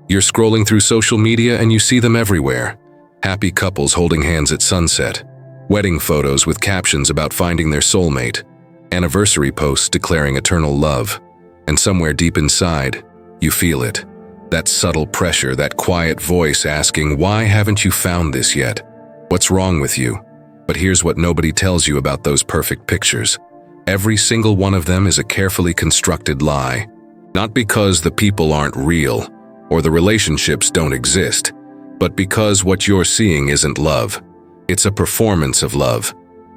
You're scrolling through social media and you see them everywhere. Happy couples holding hands at sunset, wedding photos with captions about finding their soulmate, anniversary posts declaring eternal love. And somewhere deep inside, you feel it. That subtle pressure, that quiet voice asking, why haven't you found this yet? What's wrong with you? But here's what nobody tells you about those perfect pictures. Every single one of them is a carefully constructed lie. Not because the people aren't real, or the relationships don't exist, but because what you're seeing isn't love. It's a performance of love.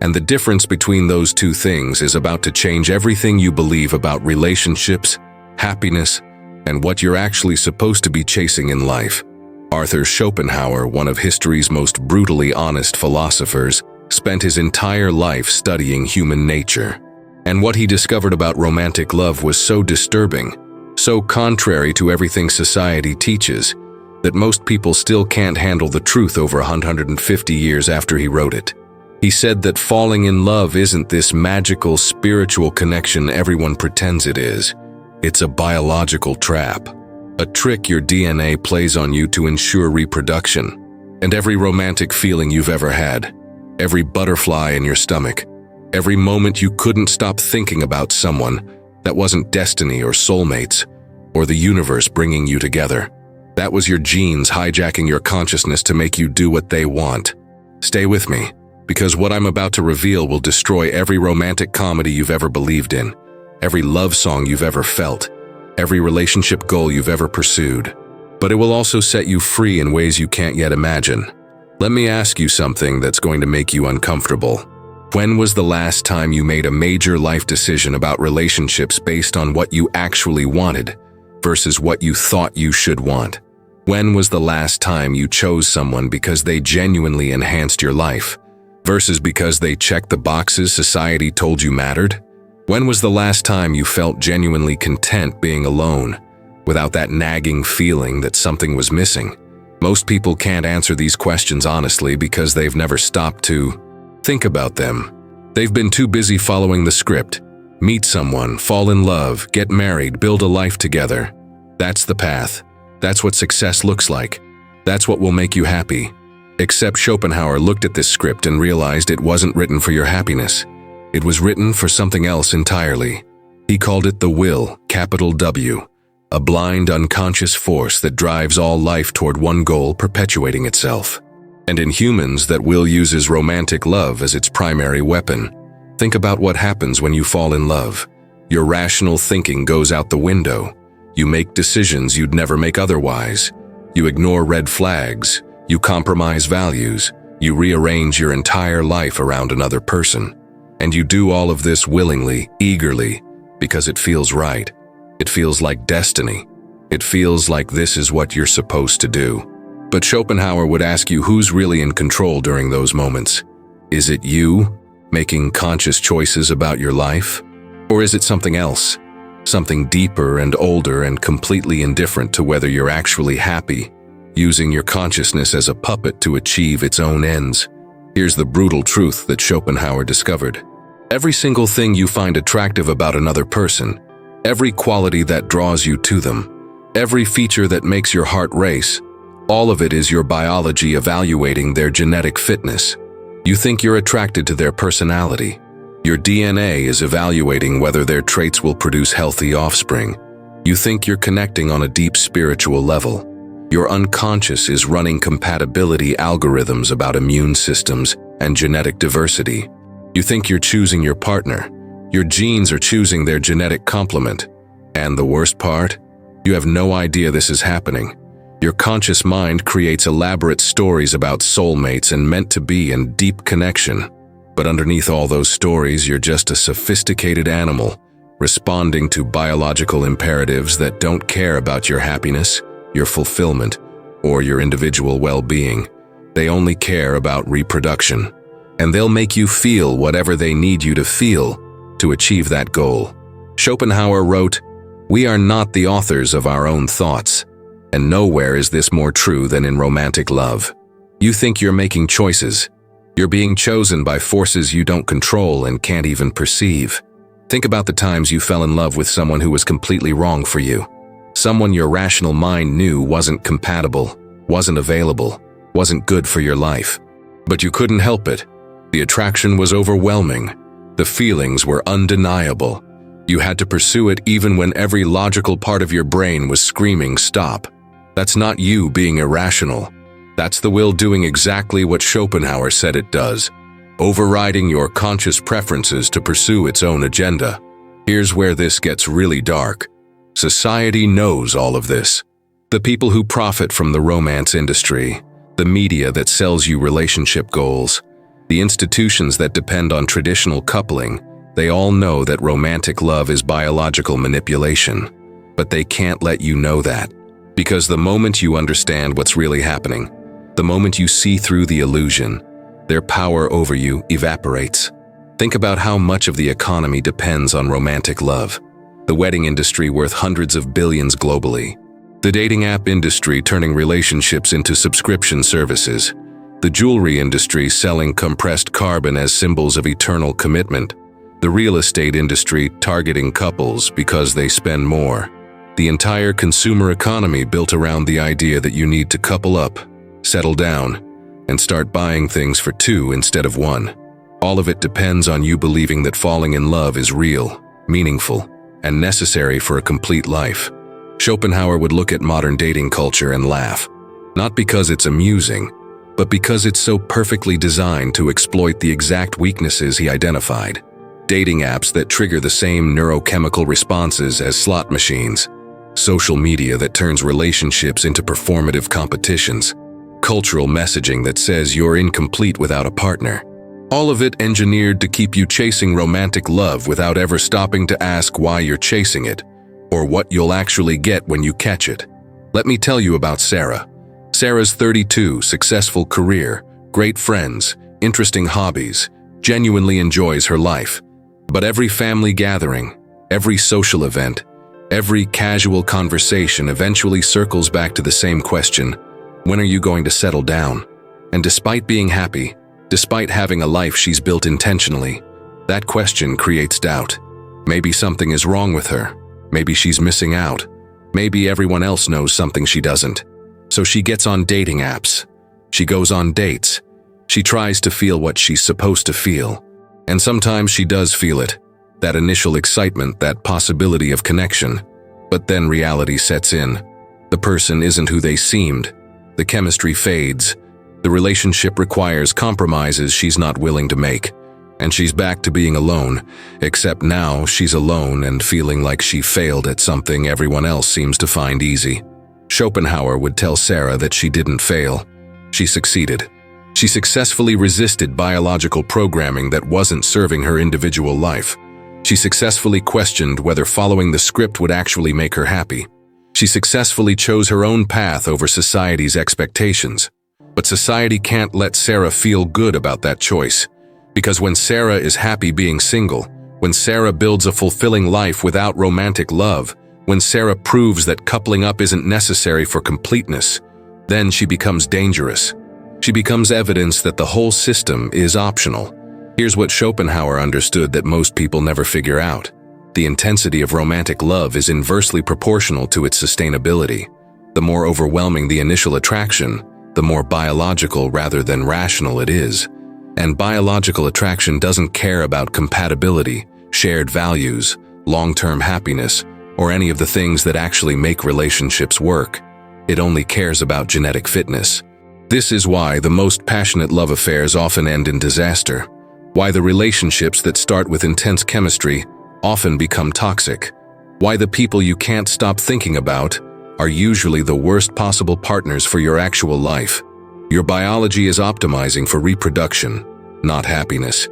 And the difference between those two things is about to change everything you believe about relationships, happiness, and what you're actually supposed to be chasing in life. Arthur Schopenhauer, one of history's most brutally honest philosophers, spent his entire life studying human nature. And what he discovered about romantic love was so disturbing, so contrary to everything society teaches, that most people still can't handle the truth over 150 years after he wrote it. He said that falling in love isn't this magical spiritual connection everyone pretends it is. It's a biological trap, a trick your DNA plays on you to ensure reproduction. And every romantic feeling you've ever had, every butterfly in your stomach, every moment you couldn't stop thinking about someone, that wasn't destiny or soulmates, or the universe bringing you together. That was your genes hijacking your consciousness to make you do what they want. Stay with me, because what I'm about to reveal will destroy every romantic comedy you've ever believed in, every love song you've ever felt, every relationship goal you've ever pursued. But it will also set you free in ways you can't yet imagine. Let me ask you something that's going to make you uncomfortable. When was the last time you made a major life decision about relationships based on what you actually wanted versus what you thought you should want? When was the last time you chose someone because they genuinely enhanced your life versus because they checked the boxes society told you mattered? When was the last time you felt genuinely content being alone, without that nagging feeling that something was missing? Most people can't answer these questions honestly because they've never stopped to think about them. They've been too busy following the script. Meet someone, fall in love, get married, build a life together. That's the path. That's what success looks like. That's what will make you happy. Except Schopenhauer looked at this script and realized it wasn't written for your happiness. It was written for something else entirely. He called it the will, capital W, a blind, unconscious force that drives all life toward one goal, perpetuating itself. And in humans, that will uses romantic love as its primary weapon. Think about what happens when you fall in love. Your rational thinking goes out the window. You make decisions you'd never make otherwise. You ignore red flags. You compromise values. You rearrange your entire life around another person. And you do all of this willingly, eagerly, because it feels right. It feels like destiny. It feels like this is what you're supposed to do. But Schopenhauer would ask you who's really in control during those moments. Is it you, making conscious choices about your life? Or is it something else? Something deeper and older and completely indifferent to whether you're actually happy, using your consciousness as a puppet to achieve its own ends. Here's the brutal truth that Schopenhauer discovered. Every single thing you find attractive about another person, every quality that draws you to them, every feature that makes your heart race, all of it is your biology evaluating their genetic fitness. You think you're attracted to their personality. Your DNA is evaluating whether their traits will produce healthy offspring. You think you're connecting on a deep spiritual level. Your unconscious is running compatibility algorithms about immune systems and genetic diversity. You think you're choosing your partner. Your genes are choosing their genetic complement. And the worst part? You have no idea this is happening. Your conscious mind creates elaborate stories about soulmates and meant to be and deep connection. But underneath all those stories, you're just a sophisticated animal, responding to biological imperatives that don't care about your happiness, your fulfillment, or your individual well-being. They only care about reproduction. And they'll make you feel whatever they need you to feel to achieve that goal. Schopenhauer wrote, "We are not the authors of our own thoughts." And nowhere is this more true than in romantic love. You think you're making choices. You're being chosen by forces you don't control and can't even perceive. Think about the times you fell in love with someone who was completely wrong for you. Someone your rational mind knew wasn't compatible, wasn't available, wasn't good for your life. But you couldn't help it. The attraction was overwhelming. The feelings were undeniable. You had to pursue it even when every logical part of your brain was screaming, "Stop." That's not you being irrational. That's the will doing exactly what Schopenhauer said it does, overriding your conscious preferences to pursue its own agenda. Here's where this gets really dark. Society knows all of this. The people who profit from the romance industry, the media that sells you relationship goals, the institutions that depend on traditional coupling, they all know that romantic love is biological manipulation. But they can't let you know that. Because the moment you understand what's really happening, the moment you see through the illusion, their power over you evaporates. Think about how much of the economy depends on romantic love. The wedding industry worth hundreds of billions globally. The dating app industry turning relationships into subscription services. The jewelry industry selling compressed carbon as symbols of eternal commitment. The real estate industry targeting couples because they spend more. The entire consumer economy built around the idea that you need to couple up, settle down, and start buying things for two instead of one. All of it depends on you believing that falling in love is real, meaningful, and necessary for a complete life. Schopenhauer would look at modern dating culture and laugh, not because it's amusing, but because it's so perfectly designed to exploit the exact weaknesses he identified. Dating apps that trigger the same neurochemical responses as slot machines. Social media that turns relationships into performative competitions. Cultural messaging that says you're incomplete without a partner. All of it engineered to keep you chasing romantic love without ever stopping to ask why you're chasing it, or what you'll actually get when you catch it. Let me tell you about Sarah. Sarah's 32, successful career, great friends, interesting hobbies, genuinely enjoys her life. But every family gathering, every social event, every casual conversation eventually circles back to the same question: when are you going to settle down? And despite being happy, despite having a life she's built intentionally, that question creates doubt. Maybe something is wrong with her. Maybe she's missing out. Maybe everyone else knows something she doesn't. So she gets on dating apps. She goes on dates. She tries to feel what she's supposed to feel. And sometimes she does feel it. That initial excitement, that possibility of connection. But then reality sets in. The person isn't who they seemed. The chemistry fades. The relationship requires compromises she's not willing to make. And she's back to being alone, except now she's alone and feeling like she failed at something everyone else seems to find easy. Schopenhauer would tell Sarah that she didn't fail. She succeeded. She successfully resisted biological programming that wasn't serving her individual life. She successfully questioned whether following the script would actually make her happy. She successfully chose her own path over society's expectations. But society can't let Sarah feel good about that choice. Because when Sarah is happy being single, when Sarah builds a fulfilling life without romantic love, when Sarah proves that coupling up isn't necessary for completeness, then she becomes dangerous. She becomes evidence that the whole system is optional. Here's what Schopenhauer understood that most people never figure out. The intensity of romantic love is inversely proportional to its sustainability. The more overwhelming the initial attraction, the more biological rather than rational it is. And biological attraction doesn't care about compatibility, shared values, long-term happiness, or any of the things that actually make relationships work. It only cares about genetic fitness. This is why the most passionate love affairs often end in disaster. Why the relationships that start with intense chemistry often become toxic. Why the people you can't stop thinking about are usually the worst possible partners for your actual life. Your biology is optimizing for reproduction, not happiness.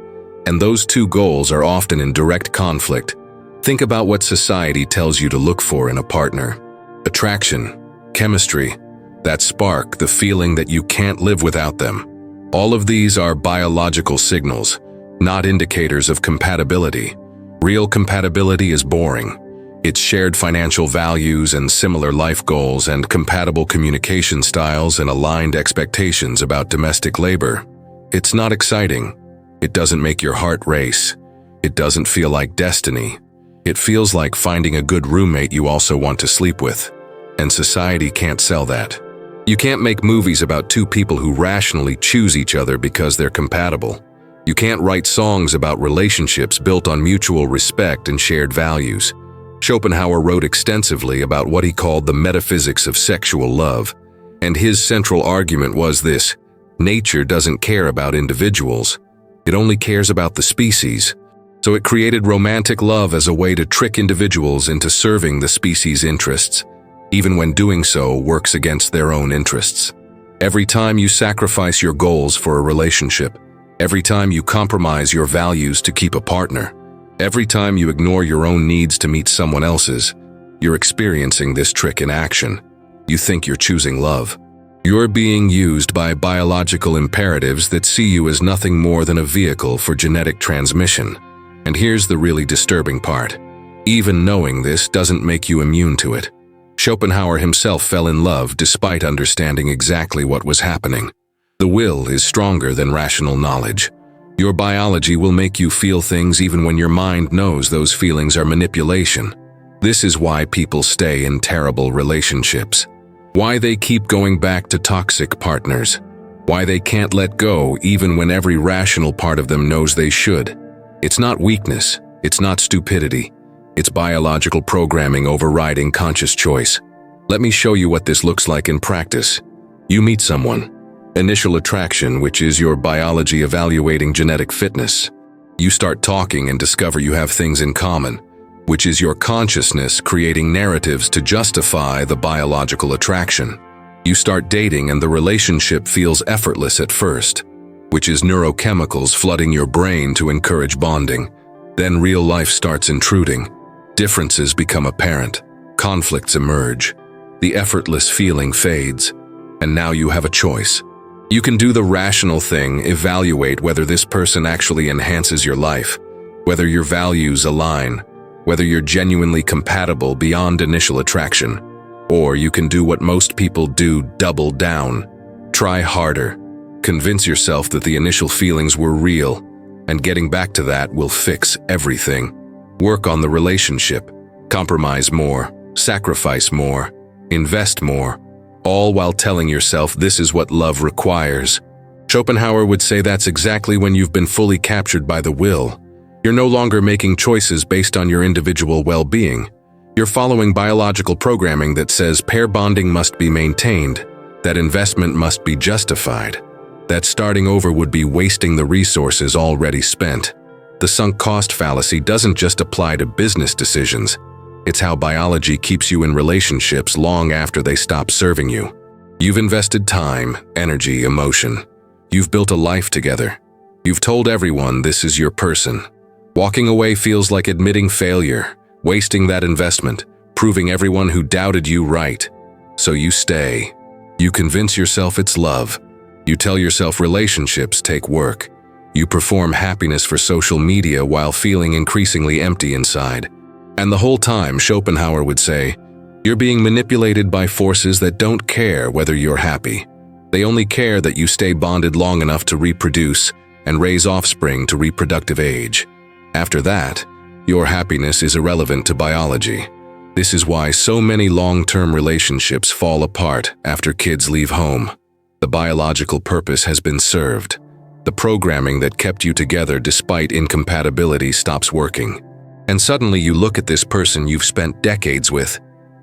And those two goals are often in direct conflict. Think about what society tells you to look for in a partner. Attraction, chemistry, that spark, the feeling that you can't live without them. All of these are biological signals, not indicators of compatibility. Real compatibility is boring. It's shared financial values and similar life goals and compatible communication styles and aligned expectations about domestic labor. It's not exciting. It doesn't make your heart race. It doesn't feel like destiny. It feels like finding a good roommate you also want to sleep with. And society can't sell that. You can't make movies about two people who rationally choose each other because they're compatible. You can't write songs about relationships built on mutual respect and shared values. Schopenhauer wrote extensively about what he called the metaphysics of sexual love. And his central argument was this: nature doesn't care about individuals. It only cares about the species. So it created romantic love as a way to trick individuals into serving the species' interests, even when doing so works against their own interests. Every time you sacrifice your goals for a relationship, every time you compromise your values to keep a partner, every time you ignore your own needs to meet someone else's, you're experiencing this trick in action. You think you're choosing love. You're being used by biological imperatives that see you as nothing more than a vehicle for genetic transmission. And here's the really disturbing part. Even knowing this doesn't make you immune to it. Schopenhauer himself fell in love despite understanding exactly what was happening. The will is stronger than rational knowledge. Your biology will make you feel things even when your mind knows those feelings are manipulation. This is why people stay in terrible relationships. Why they keep going back to toxic partners. Why they can't let go even when every rational part of them knows they should. It's not weakness. It's not stupidity. It's biological programming overriding conscious choice. Let me show you what this looks like in practice. You meet someone. Initial attraction, which is your biology evaluating genetic fitness. You start talking and discover you have things in common, which is your consciousness creating narratives to justify the biological attraction. You start dating and the relationship feels effortless at first, which is neurochemicals flooding your brain to encourage bonding. Then real life starts intruding. Differences become apparent. Conflicts emerge. The effortless feeling fades. And now you have a choice. You can do the rational thing, evaluate whether this person actually enhances your life, whether your values align, whether you're genuinely compatible beyond initial attraction. Or you can do what most people do, double down. Try harder. Convince yourself that the initial feelings were real, and getting back to that will fix everything. Work on the relationship. Compromise more. Sacrifice more. Invest more. All while telling yourself this is what love requires. Schopenhauer would say that's exactly when you've been fully captured by the will. You're no longer making choices based on your individual well-being. You're following biological programming that says pair bonding must be maintained, that investment must be justified, that starting over would be wasting the resources already spent. The sunk cost fallacy doesn't just apply to business decisions. It's how biology keeps you in relationships long after they stop serving you. You've invested time, energy, emotion. You've built a life together. You've told everyone this is your person. Walking away feels like admitting failure, wasting that investment, proving everyone who doubted you right. So you stay. You convince yourself it's love. You tell yourself relationships take work. You perform happiness for social media while feeling increasingly empty inside. And the whole time, Schopenhauer would say, you're being manipulated by forces that don't care whether you're happy. They only care that you stay bonded long enough to reproduce and raise offspring to reproductive age. After that, your happiness is irrelevant to biology. This is why so many long-term relationships fall apart after kids leave home. The biological purpose has been served. The programming that kept you together despite incompatibility stops working. And suddenly you look at this person you've spent decades with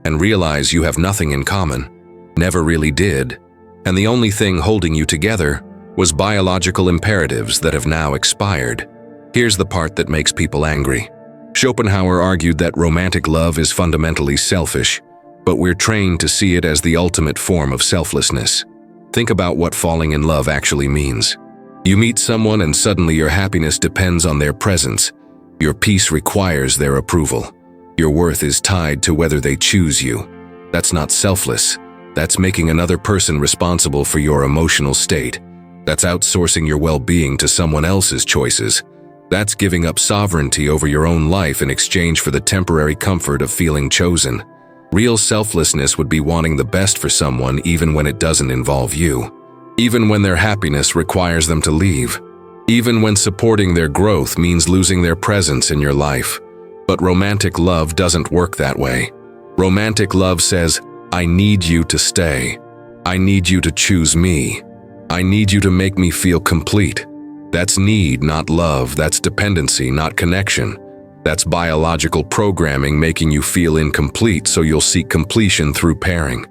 and realize you have nothing in common, never really did, and the only thing holding you together was biological imperatives that have now expired. Here's the part that makes people angry. Schopenhauer argued that romantic love is fundamentally selfish, but we're trained to see it as the ultimate form of selflessness. Think about what falling in love actually means. You meet someone and suddenly your happiness depends on their presence. Your peace requires their approval. Your worth is tied to whether they choose you. That's not selfless. That's making another person responsible for your emotional state. That's outsourcing your well-being to someone else's choices. That's giving up sovereignty over your own life in exchange for the temporary comfort of feeling chosen. Real selflessness would be wanting the best for someone even when it doesn't involve you. Even when their happiness requires them to leave. Even when supporting their growth means losing their presence in your life. But romantic love doesn't work that way. Romantic love says, I need you to stay. I need you to choose me. I need you to make me feel complete. That's need, not love. That's dependency, not connection. That's biological programming making you feel incomplete, so you'll seek completion through pairing.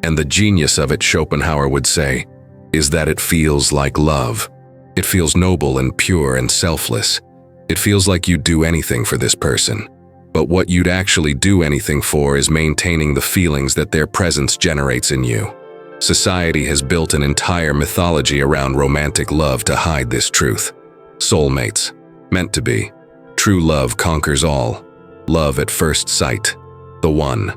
And the genius of it, Schopenhauer would say, is that it feels like love. It feels noble and pure and selfless. It feels like you'd do anything for this person. But what you'd actually do anything for is maintaining the feelings that their presence generates in you. Society has built an entire mythology around romantic love to hide this truth. Soulmates, meant to be. True love conquers all. Love at first sight. The one.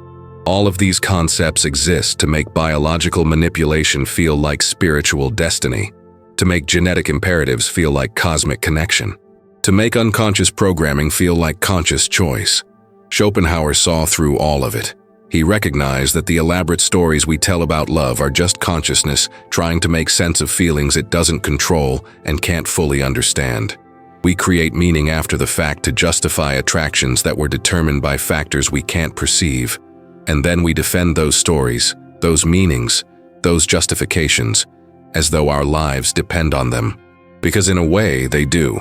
All of these concepts exist to make biological manipulation feel like spiritual destiny, to make genetic imperatives feel like cosmic connection, to make unconscious programming feel like conscious choice. Schopenhauer saw through all of it. He recognized that the elaborate stories we tell about love are just consciousness trying to make sense of feelings it doesn't control and can't fully understand. We create meaning after the fact to justify attractions that were determined by factors we can't perceive. And then we defend those stories, those meanings, those justifications, as though our lives depend on them. Because in a way, they do.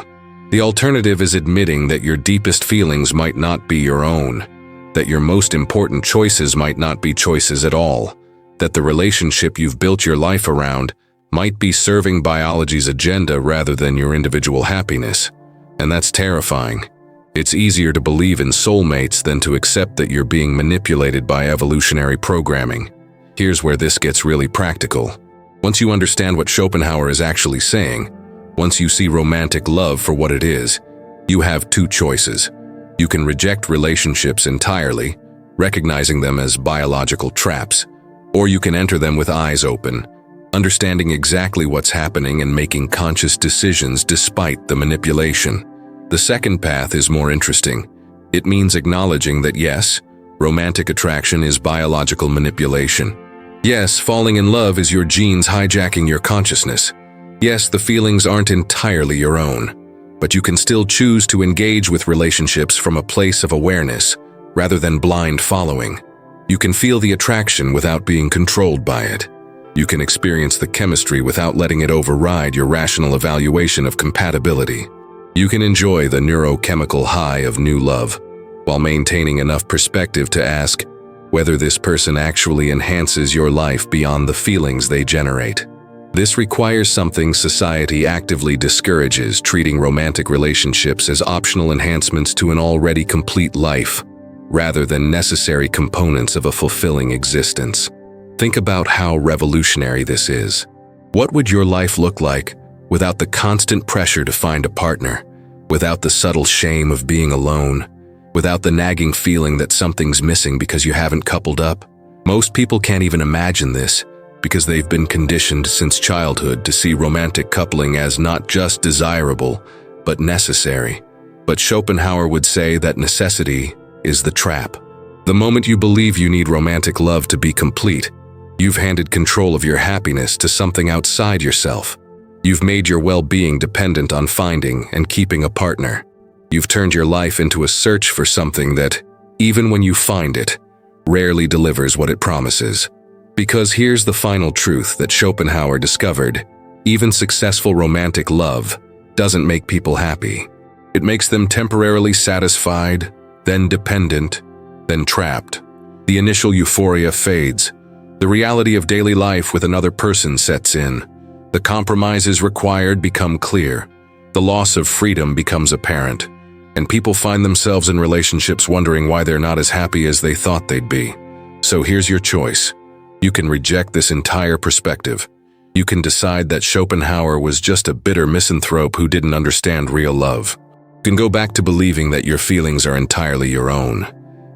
The alternative is admitting that your deepest feelings might not be your own, that your most important choices might not be choices at all, that the relationship you've built your life around might be serving biology's agenda rather than your individual happiness. And that's terrifying. It's easier to believe in soulmates than to accept that you're being manipulated by evolutionary programming. Here's where this gets really practical. Once you understand what Schopenhauer is actually saying, once you see romantic love for what it is, you have two choices. You can reject relationships entirely, recognizing them as biological traps, or you can enter them with eyes open, understanding exactly what's happening and making conscious decisions despite the manipulation. The second path is more interesting. It means acknowledging that yes, romantic attraction is biological manipulation. Yes, falling in love is your genes hijacking your consciousness. Yes, the feelings aren't entirely your own, but you can still choose to engage with relationships from a place of awareness, rather than blind following. You can feel the attraction without being controlled by it. You can experience the chemistry without letting it override your rational evaluation of compatibility. You can enjoy the neurochemical high of new love, while maintaining enough perspective to ask whether this person actually enhances your life beyond the feelings they generate. This requires something society actively discourages, treating romantic relationships as optional enhancements to an already complete life, rather than necessary components of a fulfilling existence. Think about how revolutionary this is. What would your life look like without the constant pressure to find a partner, without the subtle shame of being alone, without the nagging feeling that something's missing because you haven't coupled up? Most people can't even imagine this because they've been conditioned since childhood to see romantic coupling as not just desirable, but necessary. But Schopenhauer would say that necessity is the trap. The moment you believe you need romantic love to be complete, you've handed control of your happiness to something outside yourself. You've made your well-being dependent on finding and keeping a partner. You've turned your life into a search for something that, even when you find it, rarely delivers what it promises. Because here's the final truth that Schopenhauer discovered: even successful romantic love doesn't make people happy. It makes them temporarily satisfied, then dependent, then trapped. The initial euphoria fades. The reality of daily life with another person sets in. The compromises required become clear. The loss of freedom becomes apparent. And people find themselves in relationships wondering why they're not as happy as they thought they'd be. So here's your choice. You can reject this entire perspective. You can decide that Schopenhauer was just a bitter misanthrope who didn't understand real love. You can go back to believing that your feelings are entirely your own,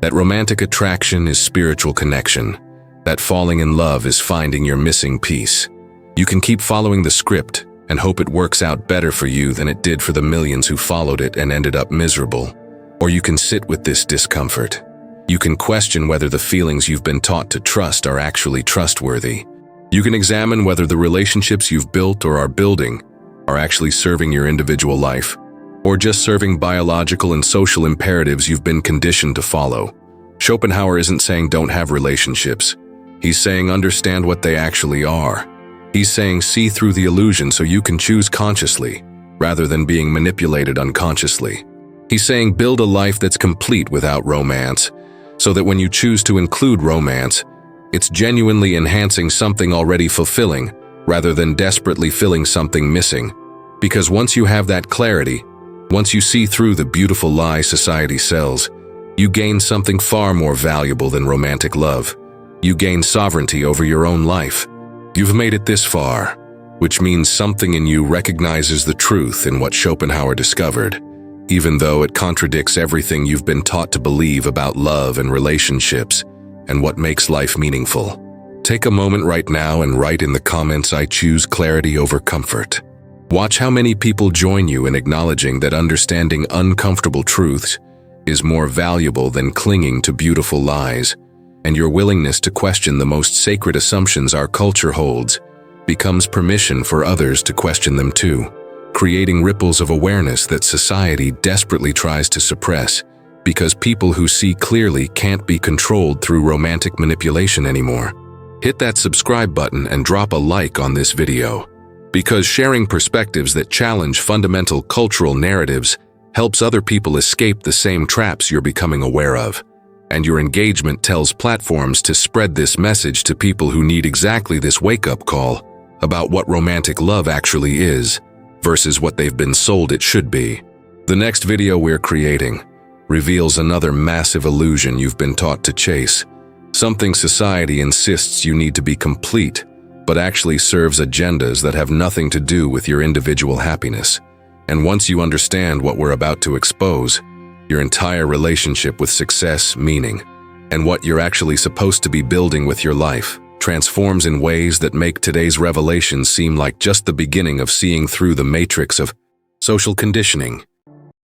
that romantic attraction is spiritual connection, that falling in love is finding your missing piece. You can keep following the script and hope it works out better for you than it did for the millions who followed it and ended up miserable. Or you can sit with this discomfort. You can question whether the feelings you've been taught to trust are actually trustworthy. You can examine whether the relationships you've built or are building are actually serving your individual life, or just serving biological and social imperatives you've been conditioned to follow. Schopenhauer isn't saying don't have relationships. He's saying understand what they actually are. He's saying see through the illusion so you can choose consciously, rather than being manipulated unconsciously. He's saying build a life that's complete without romance, so that when you choose to include romance, it's genuinely enhancing something already fulfilling, rather than desperately filling something missing. Because once you have that clarity, once you see through the beautiful lie society sells, you gain something far more valuable than romantic love. You gain sovereignty over your own life. You've made it this far, which means something in you recognizes the truth in what Schopenhauer discovered, even though it contradicts everything you've been taught to believe about love and relationships and what makes life meaningful. Take a moment right now and write in the comments, I choose clarity over comfort. Watch how many people join you in acknowledging that understanding uncomfortable truths is more valuable than clinging to beautiful lies, and your willingness to question the most sacred assumptions our culture holds becomes permission for others to question them too, creating ripples of awareness that society desperately tries to suppress because people who see clearly can't be controlled through romantic manipulation anymore. Hit that subscribe button and drop a like on this video, because sharing perspectives that challenge fundamental cultural narratives helps other people escape the same traps you're becoming aware of. And your engagement tells platforms to spread this message to people who need exactly this wake-up call about what romantic love actually is versus what they've been sold it should be. The next video we're creating reveals another massive illusion you've been taught to chase, something society insists you need to be complete, but actually serves agendas that have nothing to do with your individual happiness. And once you understand what we're about to expose, your entire relationship with success, meaning, and what you're actually supposed to be building with your life transforms in ways that make today's revelations seem like just the beginning of seeing through the matrix of social conditioning.